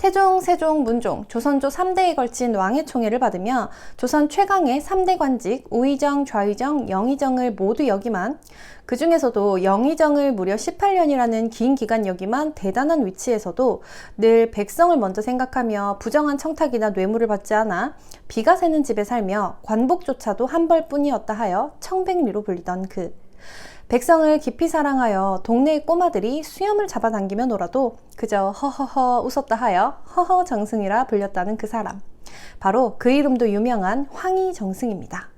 태종, 세종, 문종, 조선조 3대에 걸친 왕의 총애를 받으며 조선 최강의 3대 관직 우의정, 좌의정, 영의정을 모두 역임한, 그 중에서도 영의정을 무려 18년이라는 긴 기간 역임한 대단한 위치에서도 늘 백성을 먼저 생각하며 부정한 청탁이나 뇌물을 받지 않아 비가 새는 집에 살며 관복조차도 한 벌뿐이었다 하여 청백리로 불리던 그 백성을 깊이 사랑하여 동네의 꼬마들이 수염을 잡아당기며 놀아도 그저 허허허 웃었다 하여 허허정승이라 불렸다는 그 사람, 바로 그 이름도 유명한 황희정승입니다.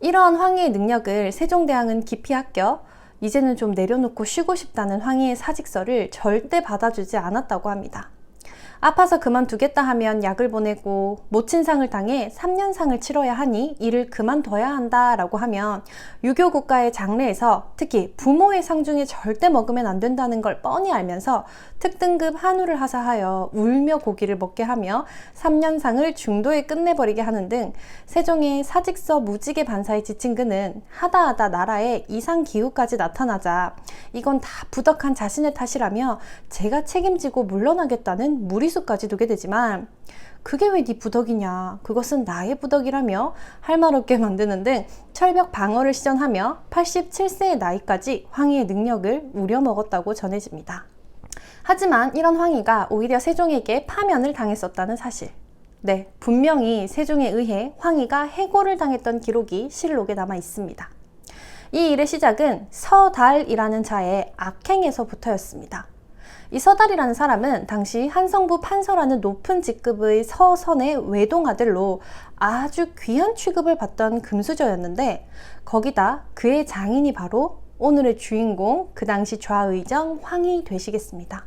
이러한 황희의 능력을 세종대왕은 깊이 아껴 이제는 좀 내려놓고 쉬고 싶다는 황희의 사직서를 절대 받아주지 않았다고 합니다. 아파서 그만두겠다 하면 약을 보내고, 모친상을 당해 3년상을 치러야 하니 이를 그만둬야 한다라고 하면 유교 국가의 장례에서 특히 부모의 상 중에 절대 먹으면 안 된다는 걸 뻔히 알면서 특등급 한우를 하사하여 울며 고기를 먹게 하며 3년상을 중도에 끝내버리게 하는 등 세종의 사직서 무지개 반사에 지친 그는 하다하다 나라에 이상기후까지 나타나자 이건 다 부덕한 자신의 탓이라며 제가 책임지고 물러나겠다는 무리수까지 두게 되지만, 그게 왜 네 부덕이냐, 그것은 나의 부덕이라며 할 말 없게 만드는 등 철벽 방어를 시전하며 87세의 나이까지 황희의 능력을 우려먹었다고 전해집니다. 하지만 이런 황희가 오히려 세종에게 파면을 당했었다는 사실, 네, 분명히 세종에 의해 황희가 해고를 당했던 기록이 실록에 남아 있습니다. 이 일의 시작은 서달이라는 자의 악행에서부터였습니다. 이 서달이라는 사람은 당시 한성부 판서라는 높은 직급의 서선의 외동아들로 아주 귀한 취급을 받던 금수저였는데, 거기다 그의 장인이 바로 오늘의 주인공, 그 당시 좌의정 황희 되시겠습니다.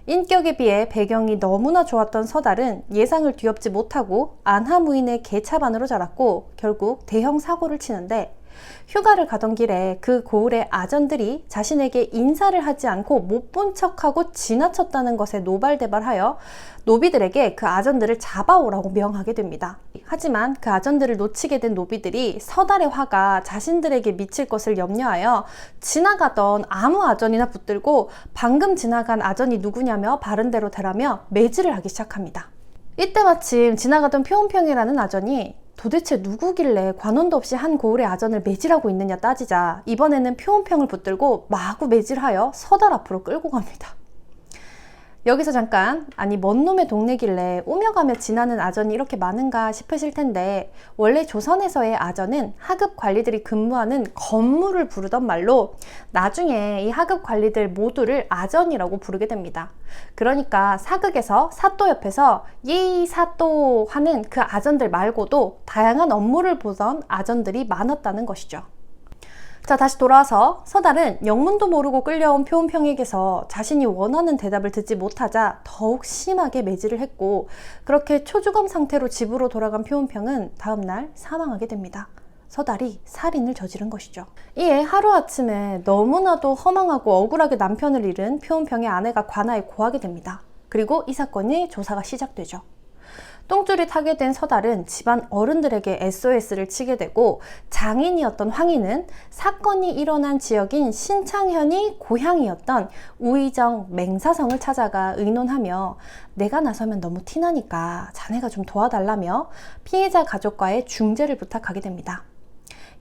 인격에 비해 배경이 너무나 좋았던 서달은 예상을 뒤엎지 못하고 안하무인의 개차반으로 자랐고 결국 대형 사고를 치는데, 휴가를 가던 길에 그 고을의 아전들이 자신에게 인사를 하지 않고 못 본 척하고 지나쳤다는 것에 노발대발하여 노비들에게 그 아전들을 잡아오라고 명하게 됩니다. 하지만 그 아전들을 놓치게 된 노비들이 서달의 화가 자신들에게 미칠 것을 염려하여 지나가던 아무 아전이나 붙들고 방금 지나간 아전이 누구냐며 바른대로 대라며 매질을 하기 시작합니다. 이때 마침 지나가던 표은평이라는 아전이 도대체 누구길래 관원도 없이 한 고을의 아전을 매질하고 있느냐 따지자 이번에는 표은평을 붙들고 마구 매질하여 서달 앞으로 끌고 갑니다. 여기서 잠깐, 아니 먼 놈의 동네길래 오며 가며 지나는 아전이 이렇게 많은가 싶으실 텐데, 원래 조선에서의 아전은 하급 관리들이 근무하는 건물을 부르던 말로 나중에 이 하급 관리들 모두를 아전이라고 부르게 됩니다. 그러니까 사극에서 사또 옆에서 예이 사또 하는 그 아전들 말고도 다양한 업무를 보던 아전들이 많았다는 것이죠. 자, 다시 돌아와서 서달은 영문도 모르고 끌려온 표은평에게서 자신이 원하는 대답을 듣지 못하자 더욱 심하게 매질을 했고, 그렇게 초주검 상태로 집으로 돌아간 표은평은 다음날 사망하게 됩니다. 서달이 살인을 저지른 것이죠. 이에 하루아침에 너무나도 허망하고 억울하게 남편을 잃은 표은평의 아내가 관아에 고하게 됩니다. 그리고 이 사건의 조사가 시작되죠. 똥줄이 타게 된 서달은 집안 어른들에게 SOS를 치게 되고, 장인이었던 황희는 사건이 일어난 지역인 신창현이 고향이었던 우의정 맹사성을 찾아가 의논하며 내가 나서면 너무 티나니까 자네가 좀 도와달라며 피해자 가족과의 중재를 부탁하게 됩니다.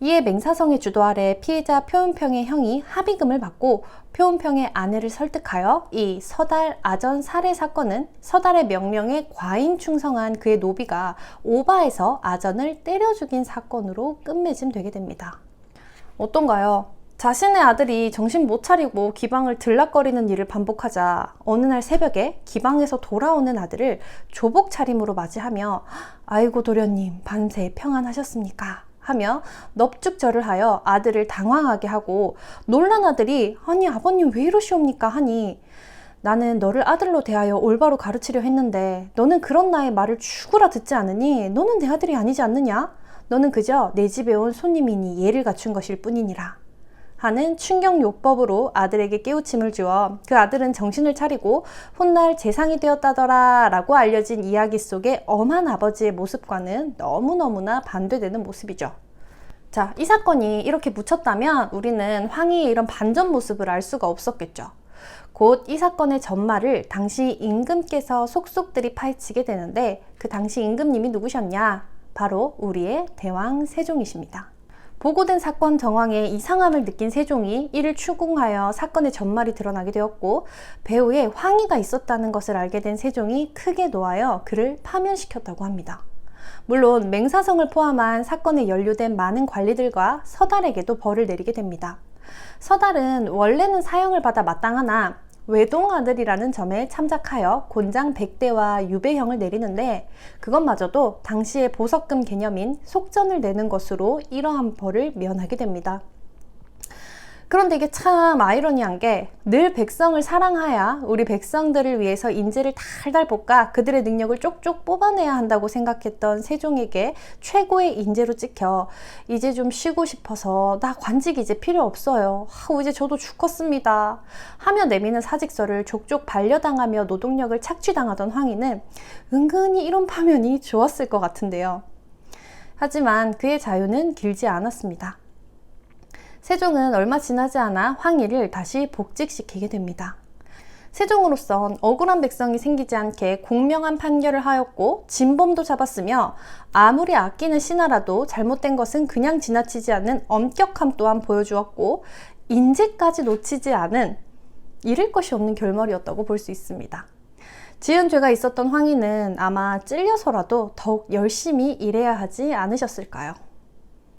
이에 맹사성의 주도 아래 피해자 표은평의 형이 합의금을 받고 표은평의 아내를 설득하여 이 서달 아전 살해 사건은 서달의 명령에 과잉 충성한 그의 노비가 오바해서 아전을 때려 죽인 사건으로 끝맺음되게 됩니다. 어떤가요? 자신의 아들이 정신 못 차리고 기방을 들락거리는 일을 반복하자 어느 날 새벽에 기방에서 돌아오는 아들을 조복 차림으로 맞이하며 아이고 도련님 밤새 평안하셨습니까? 하며 넙죽절을 하여 아들을 당황하게 하고, 놀란 아들이 아니 아버님 왜 이러시옵니까 하니, 나는 너를 아들로 대하여 올바로 가르치려 했는데 너는 그런 나의 말을 죽으라 듣지 않으니 너는 내 아들이 아니지 않느냐? 너는 그저 내 집에 온 손님이니 예를 갖춘 것일 뿐이니라 하는 충격요법으로 아들에게 깨우침을 주어 그 아들은 정신을 차리고 훗날 재상이 되었다더라 라고 알려진 이야기 속의 엄한 아버지의 모습과는 너무너무나 반대되는 모습이죠. 자, 이 사건이 이렇게 묻혔다면 우리는 황희의 이런 반전 모습을 알 수가 없었겠죠. 곧 이 사건의 전말을 당시 임금께서 속속들이 파헤치게 되는데 그 당시 임금님이 누구셨냐? 바로 우리의 대왕 세종이십니다. 보고된 사건 정황에 이상함을 느낀 세종이 이를 추궁하여 사건의 전말이 드러나게 되었고 배후에 황희가 있었다는 것을 알게 된 세종이 크게 노하여 그를 파면시켰다고 합니다. 물론 맹사성을 포함한 사건에 연루된 많은 관리들과 서달에게도 벌을 내리게 됩니다. 서달은 원래는 사형을 받아 마땅하나 외동아들이라는 점에 참작하여 곤장 100대와 유배형을 내리는데 그것마저도 당시의 보석금 개념인 속전을 내는 것으로 이러한 벌을 면하게 됩니다. 그런데 이게 참 아이러니한 게 늘 백성을 사랑하여 우리 백성들을 위해서 인재를 달달 볶아 그들의 능력을 쪽쪽 뽑아내야 한다고 생각했던 세종에게 최고의 인재로 찍혀 이제 좀 쉬고 싶어서 나 관직 이제 필요 없어요. 이제 저도 죽겠습니다. 하며 내미는 사직서를 족족 반려당하며 노동력을 착취당하던 황희는 은근히 이런 파면이 좋았을 것 같은데요. 하지만 그의 자유는 길지 않았습니다. 세종은 얼마 지나지 않아 황희를 다시 복직시키게 됩니다. 세종으로선 억울한 백성이 생기지 않게 공명한 판결을 하였고 진범도 잡았으며 아무리 아끼는 신하라도 잘못된 것은 그냥 지나치지 않는 엄격함 또한 보여주었고 인재까지 놓치지 않은 잃을 것이 없는 결말이었다고 볼 수 있습니다. 지은 죄가 있었던 황희는 아마 찔려서라도 더욱 열심히 일해야 하지 않으셨을까요?